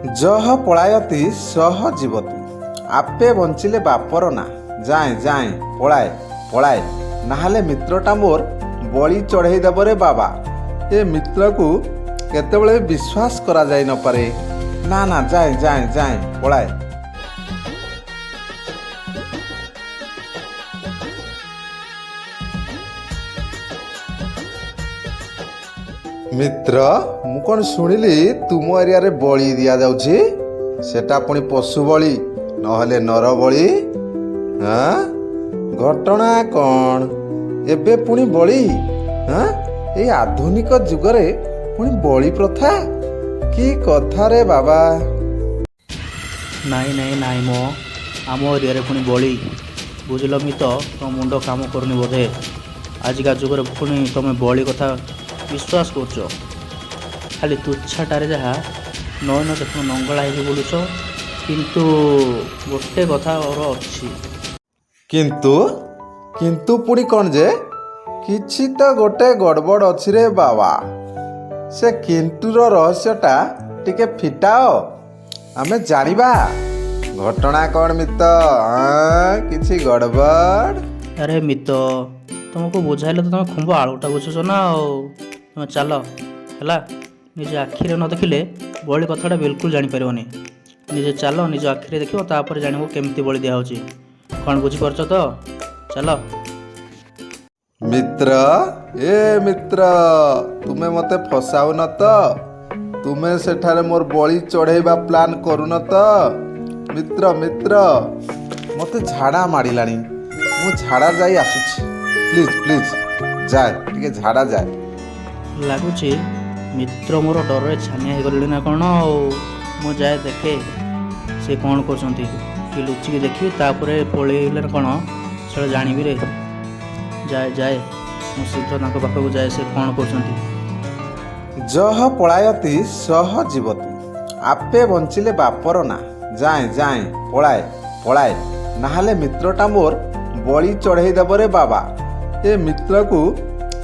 ଜହ ପଳାୟତି ସହ ଜୀବତି ଆପେ ବଞ୍ଚିଲେ ବାପର ନା ଯାଏ ଯାଏ ପଳାଏ ପଳାଏ ନାହେଲେ ମିତ୍ରଟା ମୋର ବଳି ଚଢ଼େଇ ଦେବରେ ବାବା। ଏ ମିତ୍ରକୁ କେତେବେଳେ ବିଶ୍ୱାସ କରାଯାଇ ନପାରେ। ନା ନା ଯାଏ ଯାଏ ଯାଏ ପଳାଏ। ମିତ୍ର ମୁଁ କ'ଣ ଶୁଣିଲି ତୁମ ଏରିଆରେ ବଳି ଦିଆଯାଉଛି? ସେଟା ପୁଣି ପଶୁ ବଳି ନହେଲେ ନର ବଳି? ହଁ ଘଟଣା କ'ଣ ଏବେ ପୁଣି ବଳି? ହଁ ଏଇ ଆଧୁନିକ ଯୁଗରେ ପୁଣି ବଳି ପ୍ରଥା? କି କଥାରେ ବାବା। ନାଇଁ ନାଇଁ ନାଇଁ ମୋ ଆମ ଏରିଆରେ ପୁଣି ବଳି? ବୁଝିଲ ମିତ, ତମ ମୁଣ୍ଡ କାମ କରୁନି ବୋଧେ। ଆଜିକା ଯୁଗରେ ପୁଣି ତମେ ବଳି କଥା ବିଶ୍ୱାସ କରୁଛ? ଖାଲି ତୁଚ୍ଛାଟାରେ ଯାହା ନୟନ ଦେଖୁନ ନଙ୍ଗଳା ହେଇକି ବୁଲୁଛ। କିନ୍ତୁ ଗୋଟେ କଥା ମୋର ଅଛି। କିନ୍ତୁ କିନ୍ତୁ ପୁଣି କ'ଣ ଯେ? କିଛି ତ ଗୋଟେ ଗଡ଼ବଡ଼ ଅଛି ରେ ବାବା। ସେ କିନ୍ତୁର ରହସ୍ୟଟା ଟିକେ ଫିଟାଅ, ଆମେ ଜାଣିବା। ଘଟଣା କ'ଣ ମିତ? କିଛି ଗଡ଼ବଡ଼? ଆରେ ମିତ, ତୁମକୁ ବୁଝାଇଲେ ତ ତମେ ଖୁମ୍ବ ଆଳୁଟା ବୁଝୁଛ ନା ଆଉ। ତୁମେ ଚାଲ ହେଲା, ନିଜ ଆଖିରେ ନ ଦେଖିଲେ ବଳି କଥାଟା ବିଲକୁଲ ଜାଣିପାରିବନି। ନିଜେ ଚାଲ, ନିଜ ଆଖିରେ ଦେଖିବ, ତାପରେ ଜାଣିବ କେମିତି ବଳି ଦିଆହେଉଛି। କ'ଣ ବୁଝିପାରୁଛ ତ? ଚାଲ। ମିତ୍ର ଏ ମିତ୍ର, ତୁମେ ମୋତେ ଫସାଉନ ତ? ତୁମେ ସେଠାରେ ମୋର ବଳି ଚଢ଼େଇବା ପ୍ଲାନ୍ କରୁନ ତ? ମିତ୍ର ମିତ୍ର, ମୋତେ ଝାଡ଼ା ମାଡ଼ିଲାଣି। ମୁଁ ଝାଡ଼ା ଯାଇ ଆସୁଛି। ପ୍ଲିଜ୍ ପ୍ଲିଜ୍ ଯାଏ, ଟିକେ ଝାଡ଼ା ଯାଏ। ଲାଗୁଛି ମିତ୍ର ମୋର ଡରରେ ଛାନିଆ ହେଇଗଲେଣି ନା କ'ଣ ଆଉ। ମୁଁ ଯାଏ ଦେଖେ ସେ କ'ଣ କରୁଛନ୍ତି। କି ଲୁଚିକି ଦେଖିବି, ତାପରେ ପଳେଇଲେ କ'ଣ ସେଟା ଜାଣିବି ରେ। ଯାଏ ଯାଏ, ମୁଁ ଶୀଘ୍ର ତାଙ୍କ ପାଖକୁ ଯାଏ, ସେ କ'ଣ କରୁଛନ୍ତି। ଜହ ପଳାୟତି ସହ ଜୀବତି ଆପେ ବଞ୍ଚିଲେ ବାପର ନା ଯାଏ ଯାଏ ପଳାଏ ପଳାଏ ନାହେଲେ ମିତ୍ରଟା ମୋର ବଳି ଚଢ଼େଇ ଦେବରେ ବାବା। ଏ ମିତ୍ରକୁ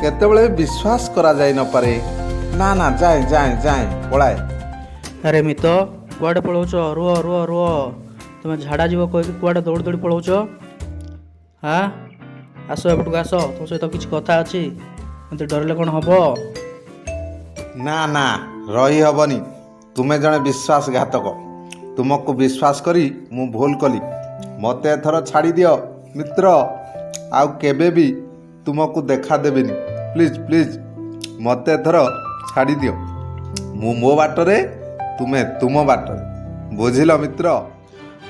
କେତେବେଳେ ବିଶ୍ୱାସ କରାଯାଇ ନପାରେ। ନା ନା ଯାଏ ଯାଏ ଯାଏ ପଳାଏ। ଆରେ ମିତ, କୁଆଡ଼େ ପଳାଉଛ? ରୁହ ରୁହ ରୁହ। ତୁମେ ଝାଡ଼ା ଯିବ କହିକି କୁଆଡ଼େ ଦୌଡ଼ି ଦୌଡ଼ି ପଳାଉଛ? ହାଁ ଆସ ଏପଟକୁ ଆସ, ତୁମ ସହିତ କିଛି କଥା ଅଛି। ଏମିତି ଡରିଲେ କ'ଣ ହେବ? ନା ନା ରହି ହେବନି। ତୁମେ ଜଣେ ବିଶ୍ୱାସଘାତକ। ତୁମକୁ ବିଶ୍ୱାସ କରି ମୁଁ ଭୁଲ କଲି। ମୋତେ ଏଥର ଛାଡ଼ି ଦିଅ ମିତ୍ର। ଆଉ କେବେ ବି ତୁମକୁ ଦେଖା ଦେବିନି। ପ୍ଲିଜ୍ ପ୍ଲିଜ୍ ମୋତେ ଏଥର ଛାଡ଼ି ଦିଅ। ମୁଁ ମୋ ବାଟରେ, ତୁମେ ତୁମ ବାଟରେ। ବୁଝିଲ ମିତ୍ର?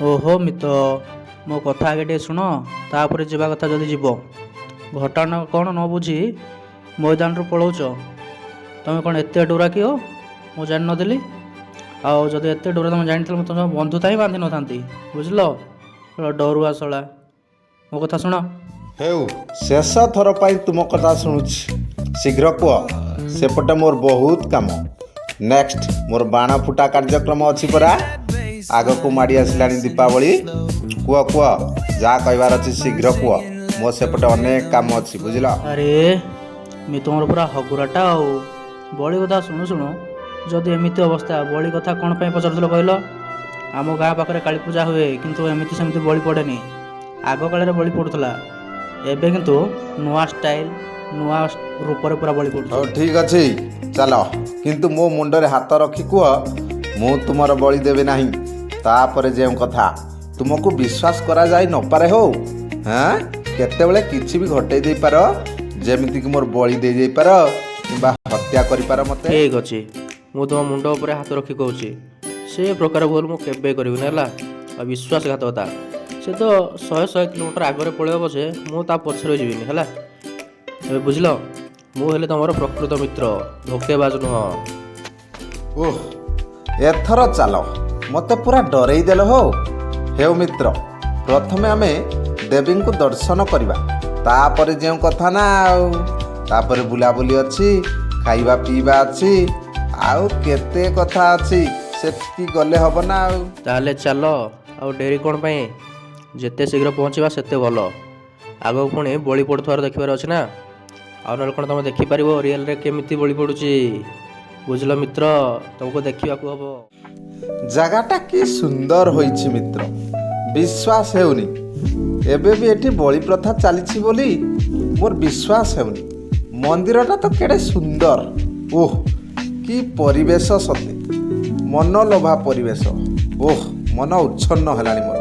ଓହୋ ମିତ, ମୋ କଥା ଆଗେ ଟିକେ ଶୁଣ, ତାପରେ ଯିବା କଥା ଯଦି ଯିବ। ଘଟଣା କ'ଣ ନ ବୁଝି ମଇଦାନରୁ ପଳାଉଛ? ତୁମେ କ'ଣ ଏତେ ଡୋରା କି? ମୁଁ ଜାଣିନଥିଲି। ଆଉ ଯଦି ଏତେ ଡୋରା ତୁମେ ଜାଣିଥିଲେ ମୁଁ ତୁମ ବନ୍ଧୁତା ହିଁ ବାନ୍ଧି ନଥାନ୍ତି। ବୁଝିଲ? ଡରୁଆ ଶଳା। ମୋ କଥା ଶୁଣ। ହେଉ, ଶେଷ ଥର ପାଇଁ ତୁମ କଥା ଶୁଣୁଛି। ଶୀଘ୍ର କୁହ, ସେପଟେ ମୋର ବହୁତ କାମ। ନେକ୍ସଟ ମୋର ବାଣ ଫୁଟା କାର୍ଯ୍ୟକ୍ରମ ଅଛି ପରା। ଆଗକୁ ମାଡ଼ି ଆସିଲାଣି ଦୀପାବଳି। କୁହ କୁହ, ଯାହା କହିବାର ଅଛି ଶୀଘ୍ର କୁହ। ମୋ ସେପଟେ ଅନେକ କାମ ଅଛି। ବୁଝିଲ? ଆରେ ମି ତୁମର ପୁରା ହଗୁରାଟା ଆଉ। ବଳି କଥା ଶୁଣୁ ଶୁଣୁ ଯଦି ଏମିତି ଅବସ୍ଥା, ବଳି କଥା କ'ଣ ପାଇଁ ପଚାରୁଥିଲ କହିଲ? ଆମ ଗାଁ ପାଖରେ କାଳୀ ପୂଜା ହୁଏ, କିନ୍ତୁ ଏମିତି ସେମିତି ବଳି ପଡ଼େନି। ଆଗ କାଳରେ ବଳି ପଡ଼ୁଥିଲା, ଏବେ କିନ୍ତୁ ନୂଆ ଷ୍ଟାଇଲ, ନୂଆ ରୂପରେ ପୁରା ବଳି ପଡ଼ୁଛି। ହଉ ଠିକ୍ ଅଛି, ଚାଲ। କିନ୍ତୁ ମୋ ମୁଣ୍ଡରେ ହାତ ରଖି କୁହ, ମୁଁ ତୁମର ବଳି ଦେବି ନାହିଁ। ତାପରେ ଯେଉଁ କଥା, ତୁମକୁ ବିଶ୍ୱାସ କରାଯାଇ ନପାରେ। ହଉ ହଁ, କେତେବେଳେ କିଛି ବି ଘଟେଇ ଦେଇପାର, ଯେମିତିକି ମୋର ବଳି ଦେଇପାର କିମ୍ବା ହତ୍ୟା କରିପାର ମୋତେ। ଠିକ୍ ଅଛି, ମୁଁ ତୁମ ମୁଣ୍ଡ ଉପରେ ହାତ ରଖି କହୁଛି, ସେ ପ୍ରକାର ଭୁଲ ମୁଁ କେବେ କରିବିନି ହେଲା। ଆଉ ବିଶ୍ୱାସଘାତକତା, ସେ ତ 100 କିଲୋମିଟର ଆଗରେ ପଳେଇବ ପଛେ, ମୁଁ ତା ପଛରେ ଯିବିନି ହେଲା। ଏବେ ବୁଝିଲ? ମୁଁ ହେଲେ ତମର ପ୍ରକୃତ ମିତ୍ର, ଧୋକେବାଜ ନୁହଁ। ଓହ, ଏଥର ଚାଲ, ମୋତେ ପୁରା ଡରେଇ ଦେଲ। ହଉ ହେଉ ମିତ୍ର, ପ୍ରଥମେ ଆମେ ଦେବୀଙ୍କୁ ଦର୍ଶନ କରିବା, ତାପରେ ଯେଉଁ କଥା ନା ଆଉ। ତାପରେ ବୁଲାବୁଲି ଅଛି, ଖାଇବା ପିଇବା ଅଛି, ଆଉ କେତେ କଥା ଅଛି। ସେଠିକି ଗଲେ ହେବ ନା ଆଉ। ତାହେଲେ ଚାଲ, ଆଉ ଡେରି କ'ଣ ପାଇଁ? ଯେତେ ଶୀଘ୍ର ପହଞ୍ଚିବା ସେତେ ଭଲ। ଆଗକୁ ପୁଣି ବଳି ପଡ଼ୁଥିବାର ଦେଖିବାର ଅଛି ନା। ଆଉ ନହେଲେ କ'ଣ ତୁମେ ଦେଖିପାରିବ ରିଏଲରେ କେମିତି ବଳି ପଡ଼ୁଛି? ବୁଝିଲ ମିତ୍ର, ତମକୁ ଦେଖିବାକୁ ହବ। ଜାଗାଟା କି ସୁନ୍ଦର ହୋଇଛି ମିତ୍ର, ବିଶ୍ୱାସ ହେଉନି। ଏବେ ବି ଏଠି ବଳି ପ୍ରଥା ଚାଲିଛି ବୋଲି ମୋର ବିଶ୍ୱାସ ହେଉନି। ମନ୍ଦିରଟା ତ କେଡ଼େ ସୁନ୍ଦର। ଓହ, କି ପରିବେଶ ସତେ, ମନଲୋଭା ପରିବେଶ। ଓହ, ମନ ଉଚ୍ଛନ୍ନ ହେଲାଣି ମୋର।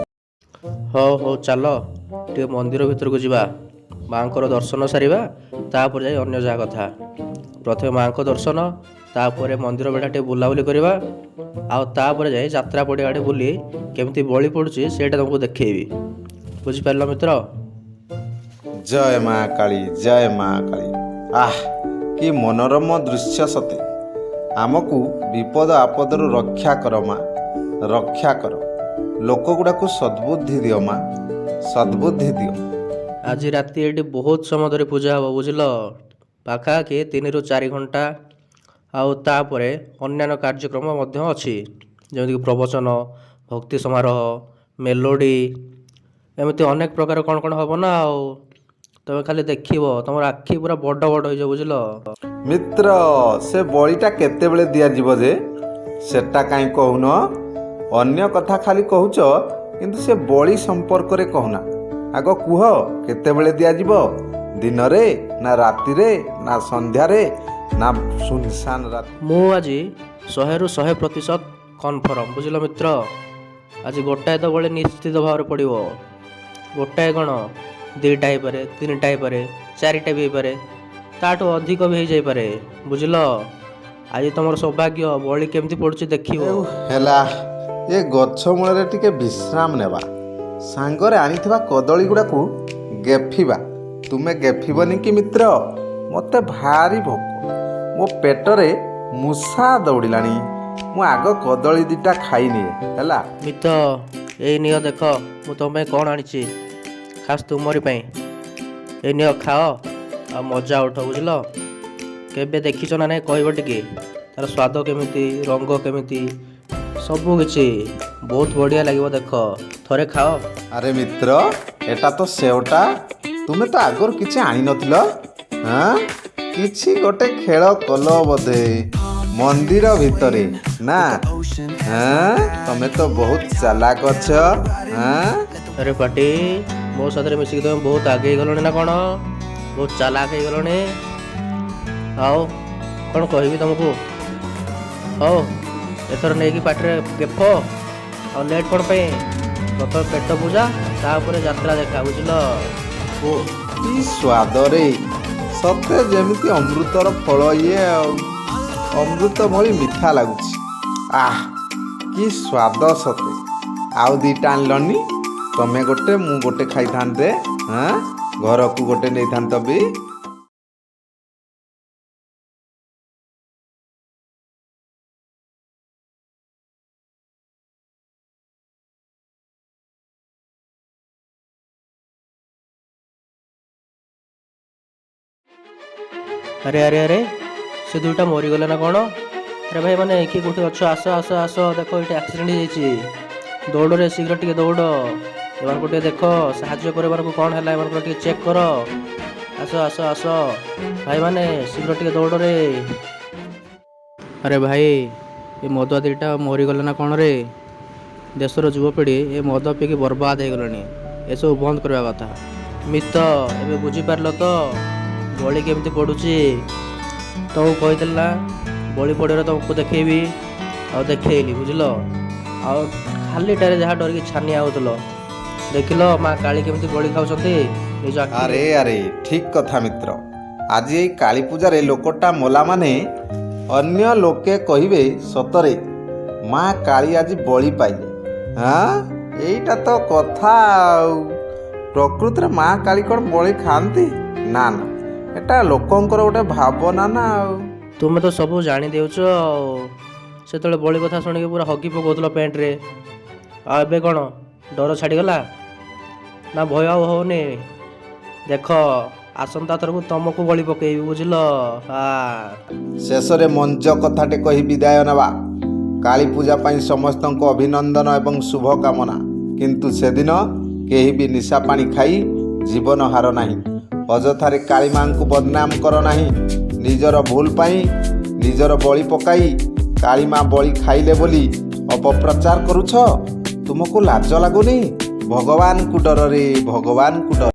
ହଉ ହଉ ଚାଲ ଟିକେ ମନ୍ଦିର ଭିତରକୁ ଯିବା, ମାଆଙ୍କର ଦର୍ଶନ ସାରିବା, ତାପରେ ଯାଇ ଅନ୍ୟ ଯାହା କଥା। ପ୍ରଥମେ ମାଆଙ୍କ ଦର୍ଶନ, ତାପରେ ମନ୍ଦିର ବେଢ଼ା ଟିକେ ବୁଲାବୁଲି କରିବା, ଆଉ ତାପରେ ଯାଇ ଯାତ୍ରା ପଡ଼ିଆ ଆଡ଼େ ବୁଲି କେମିତି ବଳି ପଡ଼ୁଛି ସେଇଟା ତୁମକୁ ଦେଖେଇବି। ବୁଝିପାରିଲ ମିତ୍ର? ଜୟ ମା କାଳୀ, ଜୟ ମା କାଳୀ। ଆଃ, କି ମନୋରମ ଦୃଶ୍ୟ ସତେ। ଆମକୁ ବିପଦ ଆପଦରୁ ରକ୍ଷା କର ମା, ରକ୍ଷା କର। ଲୋକଗୁଡ଼ାକୁ ସଦ୍ବୁଦ୍ଧି ଦିଅ ମା, ସଦ୍ବୁଦ୍ଧି ଦିଅ। ଆଜି ରାତି ଏଠି ବହୁତ ସମୟ ଧରି ପୂଜା ହେବ, ବୁଝିଲ? ପାଖାପାଖି 3 ରୁ 4 ଘଣ୍ଟା। ଆଉ ତାପରେ ଅନ୍ୟାନ୍ୟ କାର୍ଯ୍ୟକ୍ରମ ମଧ୍ୟ ଅଛି, ଯେମିତିକି ପ୍ରବଚନ, ଭକ୍ତି ସମାରୋହ, ମେଲୋଡ଼ି, ଏମିତି ଅନେକ ପ୍ରକାର କ'ଣ କ'ଣ ହେବ ନା। ଆଉ ତମେ ଖାଲି ଦେଖିବ, ତମର ଆଖି ପୁରା ବଡ଼ ବଡ଼ ହେଇଯିବ, ବୁଝିଲ? ମିତ୍ର, ସେ ବଳିଟା କେତେବେଳେ ଦିଆଯିବ ଯେ? ସେଟା କାହିଁ କହୁନ? ଅନ୍ୟ କଥା ଖାଲି କହୁଛ, କିନ୍ତୁ ସେ ବଳି ସମ୍ପର୍କରେ କହୁନା। ଆଗ କୁହ, କେତେବେଳେ ଦିଆଯିବ? ଦିନରେ ନା ରାତିରେ ନା ସନ୍ଧ୍ୟାରେ ନା ସୁନସାନ ରାତି? ମୁଁ ଆଜି 100ରୁ 100% କନଫର୍ମ, ବୁଝିଲ ମିତ୍ର? ଆଜି ଗୋଟାଏ ତ ବଳି ନିଶ୍ଚିତ ଭାବରେ ପଡ଼ିବ। ଗୋଟାଏ କ'ଣ, 2ଟା ହେଇପାରେ, 3ଟା ହେଇପାରେ, 4ଟା ବି ହେଇପାରେ, ତାଠୁ ଅଧିକ ବି ହେଇଯାଇପାରେ, ବୁଝିଲ? ଆଜି ତମର ସୌଭାଗ୍ୟ, ବଳି କେମିତି ପଡ଼ୁଛି ଦେଖିବ। ହେଲା, ଏ ଗଛ ମୂଳରେ ଟିକେ ବିଶ୍ରାମ ନେବା, ସାଙ୍ଗରେ ଆଣିଥିବା କଦଳୀ ଗୁଡ଼ାକୁ ଗେଫିବା। ତୁମେ ଗେଫିବନି କି ମିତ୍ର? ମୋତେ ଭାରି ଭୋକ, ମୋ ପେଟରେ ମୂଷା ଦୌଡ଼ିଲାଣି। ମୁଁ ଆଗ କଦଳୀ 2ଟା ଖାଇନିଏ, ହେଲା? ମିତ୍ର, ଏଇ ନିଅ ଦେଖ, ମୁଁ ତମ ପାଇଁ କ'ଣ ଆଣିଛି, ଖାସ୍ ତୁମରି ପାଇଁ। ଏଇ ନିଅ, ଖାଅ ଆଉ ମଜା ଉଠ, ବୁଝିଲ? କେବେ ଦେଖିଛ ନା ନାହିଁ କହିବ ଟିକେ? ତାର ସ୍ୱାଦ କେମିତି, ରଙ୍ଗ କେମିତି, ସବୁ କିଛି ବହୁତ ବଢ଼ିଆ ଲାଗିବ। ଦେଖ, ଥରେ ଖାଅ। ଆରେ ମିତ୍ର, ଏଟା ତ ସେଓଟା। ତୁମେ ତ ଆଗରୁ କିଛି ଆଣିନଥିଲ? ହଁ, କିଛି ଗୋଟେ ଖେଳ କଲ ବୋଧେ ମନ୍ଦିର ଭିତରେ ନା? ହଁ, ତମେ ତ ବହୁତ ଚାଲାକ ଅଛ। ହଁ, ଆରେ ପାଟି, ମୋ ସାଥିରେ ମିଶିକି ତମେ ବହୁତ ଆଗେଇ ଗଲଣି ନା କ'ଣ? ବହୁତ ଚାଲାକ ହେଇଗଲଣି। ଆଉ କ'ଣ କହିବି ତମକୁ? ହଉ, ଏଥର ନେଇକି ପାଟିରେ ଗେଫ। ଆଉ ଲେଟ୍ କ'ଣ ପାଇଁ? ପ୍ରଥମେ ପେଟ ପୂଜା, ତାପରେ ଯାତ୍ରା ଦେଖା, ବୁଝିଲ? ଓ, କି ସ୍ୱାଦରେ, ସତେ ଯେମିତି ଅମୃତର ଫଳ ଇଏ ଆଉ। ଅମୃତ ଭଳି ମିଠା ଲାଗୁଛି। ଆଃ, କି ସ୍ୱାଦ ସତେ। ଆଉ 2ଟା ଆଣିଲନି? ତମେ ଗୋଟେ, ମୁଁ ଗୋଟେ ଖାଇଥାନ୍ତେ। ହଁ, ଘରକୁ ଗୋଟେ ନେଇଥାନ୍ତ ବି। ଆରେ ଆରେ ଆରେ, ସେ 2ଟା ମରିଗଲେ ନା କ'ଣ? ଆରେ ଭାଇ, ମାନେ କିଏ କୋଉଠି ଅଛ? ଆସ ଆସ ଆସ, ଦେଖ ଏଇଠି ଆକ୍ସିଡେଣ୍ଟ ହେଇଯାଇଛି। ଦୌଡ଼ରେ, ଶୀଘ୍ର ଟିକେ ଦୌଡ଼। ଏମାନଙ୍କୁ ଟିକେ ଦେଖ, ସାହାଯ୍ୟ କର। ଏମାନଙ୍କୁ କ'ଣ ହେଲା, ଏମାନଙ୍କୁ ଟିକେ ଚେକ୍ କର। ଆସ ଆସ ଆସ ଭାଇମାନେ, ଶୀଘ୍ର ଟିକେ ଦୌଡ଼ରେ। ଆରେ ଭାଇ, ଏ ମଦୁଆ 2ଟା ମରିଗଲେ ନା କ'ଣ ରେ? ଦେଶର ଯୁବପିଢ଼ି ଏ ମଦ ପିଇକି ବର୍ବାଦ ହେଇଗଲେଣି। ଏସବୁ ବନ୍ଦ କରିବା କଥା। ମିତ୍ର, ଏବେ ବୁଝିପାରିଲ ତ ବଳି କେମିତି ପଡ଼ୁଛି? ତମକୁ କହିଥିଲି ନା, ବଳି ପଡ଼ିବାରେ ତମକୁ ଦେଖେଇବି, ଆଉ ଦେଖେଇଲି, ବୁଝିଲ? ଆଉ ଖାଲିଟାରେ ଯାହା ଡରିକି ଛାନିଆ ହେଉଥିଲ, ଦେଖିଲ ମା କାଳୀ କେମିତି ବଳି ଖାଉଛନ୍ତି ନିଜ ଆଖିରେ। ଆରେ ଆରେ, ଠିକ୍ କଥା ମିତ୍ର। ଆଜି ଏଇ କାଳୀ ପୂଜାରେ ଲୋକଟା ମଲା ମାନେ ଅନ୍ୟ ଲୋକେ କହିବେ ସତରେ ମା କାଳୀ ଆଜି ବଳି ପାଇଲେ। ହଁ, ଏଇଟା ତ କଥା ଆଉ। ପ୍ରକୃତିରେ ମା କାଳୀ କ'ଣ ବଳି ଖାଆନ୍ତି? ନା ନା, ଏଟା ଲୋକଙ୍କର ଗୋଟେ ଭାବନା ନା ଆଉ। ତୁମେ ତ ସବୁ ଜାଣି ଦେଉଛ ଆଉ। ସେତେବେଳେ ବଳି କଥା ଶୁଣିକି ପୁରା ହଗି ପକାଉଥିଲ ପ୍ୟାଣ୍ଟରେ, ଆଉ ଏବେ କ'ଣ ଡର ଛାଡ଼ିଗଲା ନା? ଭୟ ଆଉ ହେଉନି? ଦେଖ, ଆସନ୍ତା ଥରକୁ ତମକୁ ବଳି ପକେଇବି, ବୁଝିଲ? ଶେଷରେ ମଞ୍ଜ କଥାଟେ କହି ବିଦାୟ ନେବା। କାଳୀ ପୂଜା ପାଇଁ ସମସ୍ତଙ୍କୁ ଅଭିନନ୍ଦନ ଏବଂ ଶୁଭକାମନା। କିନ୍ତୁ ସେଦିନ କେହି ବି ନିଶା ପାଣି ଖାଇ ଜୀବନ ହାର ନାହିଁ। ଅଯଥାରେ କାଳୀ ମାଙ୍କୁ ବଦନାମ କର ନାହିଁ। ନିଜର ଭୁଲ ପାଇଁ ନିଜର ବଳି ପକାଇ କାଳିମା ବଳି ଖାଇଲେ ବୋଲି ଅପପ୍ରଚାର କରୁଛ? ତୁମକୁ ଲାଜ ଲାଗୁନି? ଭଗବାନଙ୍କୁ ଡରରେ, ଭଗବାନଙ୍କୁ ଡର।